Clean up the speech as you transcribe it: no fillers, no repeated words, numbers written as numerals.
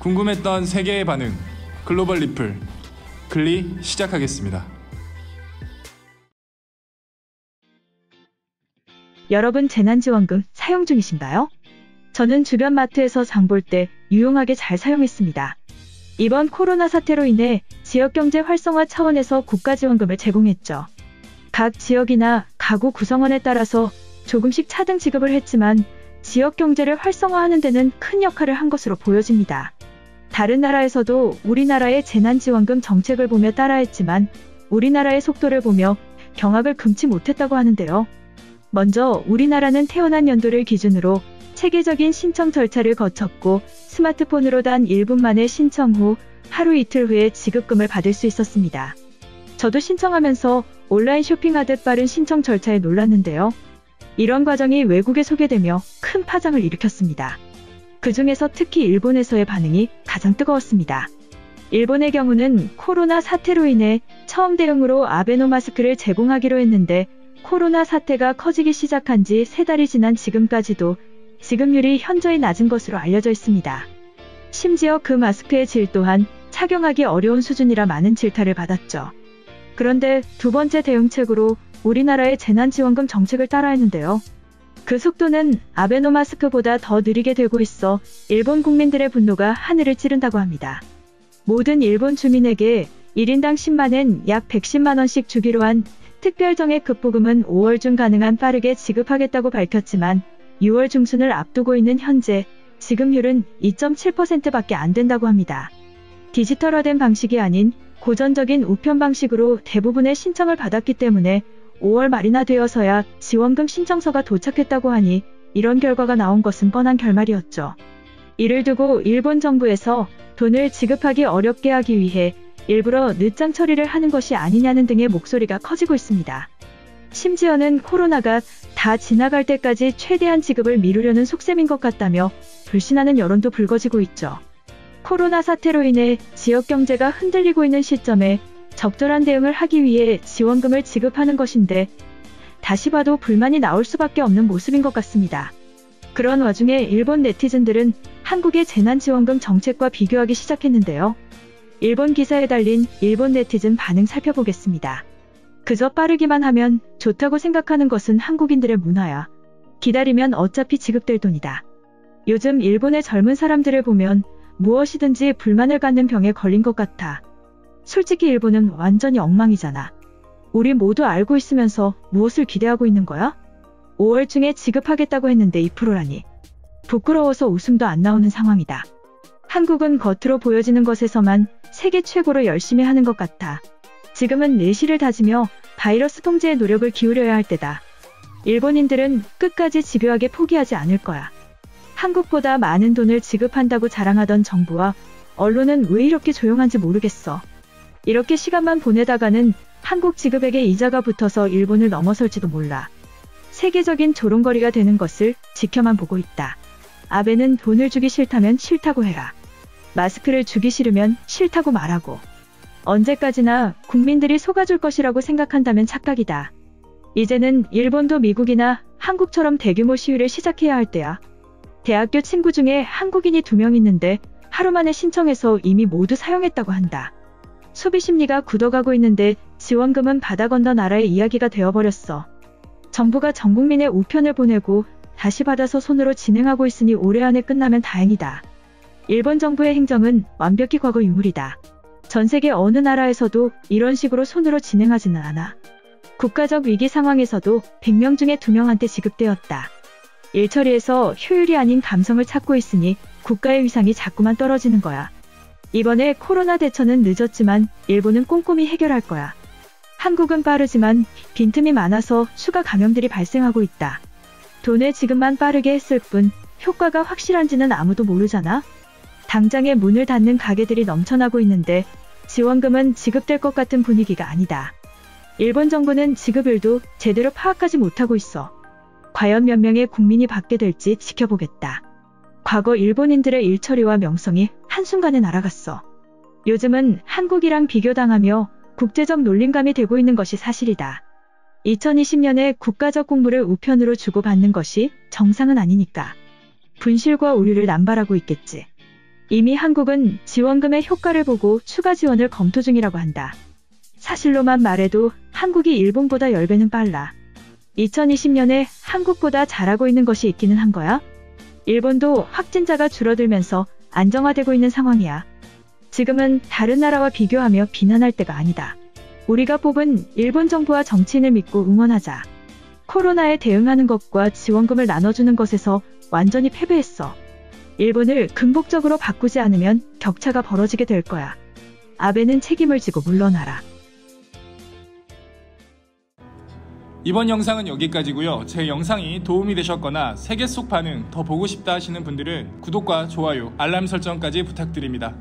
궁금했던 세계의 반응, 글로벌 리플, 글리 시작하겠습니다. 여러분 재난지원금 사용 중이신가요? 저는 주변 마트에서 장 볼 때 유용하게 잘 사용했습니다. 이번 코로나 사태로 인해 지역경제 활성화 차원에서 국가지원금을 제공했죠. 각 지역이나 가구 구성원에 따라서 조금씩 차등 지급을 했지만 지역 경제를 활성화하는 데는 큰 역할을 한 것으로 보여집니다. 다른 나라에서도 우리나라의 재난지원금 정책을 보며 따라했지만 우리나라의 속도를 보며 경악을 금치 못했다고 하는데요. 먼저 우리나라는 태어난 연도를 기준으로 체계적인 신청 절차를 거쳤고 스마트폰으로 단 1분 만에 신청 후 하루 이틀 후에 지급금을 받을 수 있었습니다. 저도 신청하면서 온라인 쇼핑하듯 빠른 신청 절차에 놀랐는데요. 이런 과정이 외국에 소개되며 큰 파장을 일으켰습니다. 그 중에서 특히 일본에서의 반응이 가장 뜨거웠습니다. 일본의 경우는 코로나 사태로 인해 처음 대응으로 아베노마스크를 제공하기로 했는데 코로나 사태가 커지기 시작한 지 3달이 지난 지금까지도 지급률이 현저히 낮은 것으로 알려져 있습니다. 심지어 그 마스크의 질 또한 착용하기 어려운 수준이라 많은 질타를 받았죠. 그런데 두 번째 대응책으로 우리나라의 재난지원금 정책을 따라했는데요. 그 속도는 아베노마스크보다 더 느리게 되고 있어 일본 국민들의 분노가 하늘을 찌른다고 합니다. 모든 일본 주민에게 1인당 10만엔 약 110만 원씩 주기로 한 특별정액 급보금은 5월 중 가능한 빠르게 지급하겠다고 밝혔지만 6월 중순을 앞두고 있는 현재 지급률은 2.7%밖에 안 된다고 합니다. 디지털화된 방식이 아닌 고전적인 우편 방식으로 대부분의 신청을 받았기 때문에 5월 말이나 되어서야 지원금 신청서가 도착했다고 하니 이런 결과가 나온 것은 뻔한 결말이었죠. 이를 두고 일본 정부에서 돈을 지급하기 어렵게 하기 위해 일부러 늦장 처리를 하는 것이 아니냐는 등의 목소리가 커지고 있습니다. 심지어는 코로나가 다 지나갈 때까지 최대한 지급을 미루려는 속셈인 것 같다며 불신하는 여론도 불거지고 있죠. 코로나 사태로 인해 지역 경제가 흔들리고 있는 시점에 적절한 대응을 하기 위해 지원금을 지급하는 것인데 다시 봐도 불만이 나올 수밖에 없는 모습인 것 같습니다. 그런 와중에 일본 네티즌들은 한국의 재난지원금 정책과 비교하기 시작했는데요. 일본 기사에 달린 일본 네티즌 반응 살펴보겠습니다. 그저 빠르기만 하면 좋다고 생각하는 것은 한국인들의 문화야. 기다리면 어차피 지급될 돈이다. 요즘 일본의 젊은 사람들을 보면 무엇이든지 불만을 갖는 병에 걸린 것 같아. 솔직히 일본은 완전히 엉망이잖아. 우리 모두 알고 있으면서 무엇을 기대하고 있는 거야? 5월 중에 지급하겠다고 했는데 2%라니. 부끄러워서 웃음도 안 나오는 상황이다. 한국은 겉으로 보여지는 것에서만 세계 최고로 열심히 하는 것 같아. 지금은 내실을 다지며 바이러스 통제에 노력을 기울여야 할 때다. 일본인들은 끝까지 집요하게 포기하지 않을 거야. 한국보다 많은 돈을 지급한다고 자랑하던 정부와 언론은 왜 이렇게 조용한지 모르겠어. 이렇게 시간만 보내다가는 한국 지급액에 이자가 붙어서 일본을 넘어설지도 몰라. 세계적인 조롱거리가 되는 것을 지켜만 보고 있다. 아베는 돈을 주기 싫다면 싫다고 해라. 마스크를 주기 싫으면 싫다고 말하고. 언제까지나 국민들이 속아줄 것이라고 생각한다면 착각이다. 이제는 일본도 미국이나 한국처럼 대규모 시위를 시작해야 할 때야. 대학교 친구 중에 한국인이 2명 있는데 하루 만에 신청해서 이미 모두 사용했다고 한다. 소비 심리가 굳어가고 있는데 지원금은 바다 건너 나라의 이야기가 되어버렸어. 정부가 전 국민의 우편을 보내고 다시 받아서 손으로 진행하고 있으니 올해 안에 끝나면 다행이다. 일본 정부의 행정은 완벽히 과거 유물이다. 전 세계 어느 나라에서도 이런 식으로 손으로 진행하지는 않아. 국가적 위기 상황에서도 100명 중에 2명한테 지급되었다. 일처리에서 효율이 아닌 감성을 찾고 있으니 국가의 위상이 자꾸만 떨어지는 거야. 이번에 코로나 대처는 늦었지만 일본은 꼼꼼히 해결할 거야. 한국은 빠르지만 빈틈이 많아서 추가 감염들이 발생하고 있다. 돈을 지급만 빠르게 했을 뿐 효과가 확실한지는 아무도 모르잖아. 당장에 문을 닫는 가게들이 넘쳐나고 있는데 지원금은 지급될 것 같은 분위기가 아니다. 일본 정부는 지급일도 제대로 파악하지 못하고 있어. 과연 몇 명의 국민이 받게 될지 지켜보겠다. 과거 일본인들의 일처리와 명성이 한순간에 날아갔어. 요즘은 한국이랑 비교당하며 국제적 놀림감이 되고 있는 것이 사실이다. 2020년에 국가적 공물을 우편으로 주고받는 것이 정상은 아니니까. 분실과 오류를 남발하고 있겠지. 이미 한국은 지원금의 효과를 보고 추가 지원을 검토 중이라고 한다. 사실로만 말해도 한국이 일본보다 10배는 빨라. 2020년에 한국보다 잘하고 있는 것이 있기는 한 거야. 일본도 확진자가 줄어들면서 안정화되고 있는 상황이야. 지금은 다른 나라와 비교하며 비난할 때가 아니다. 우리가 뽑은 일본 정부와 정치인을 믿고 응원하자. 코로나에 대응하는 것과 지원금을 나눠주는 것에서 완전히 패배했어. 일본을 근본적으로 바꾸지 않으면 격차가 벌어지게 될 거야. 아베는 책임을 지고 물러나라. 이번 영상은 여기까지고요. 제 영상이 도움이 되셨거나 세계 속 반응 더 보고 싶다 하시는 분들은 구독과 좋아요, 알람 설정까지 부탁드립니다.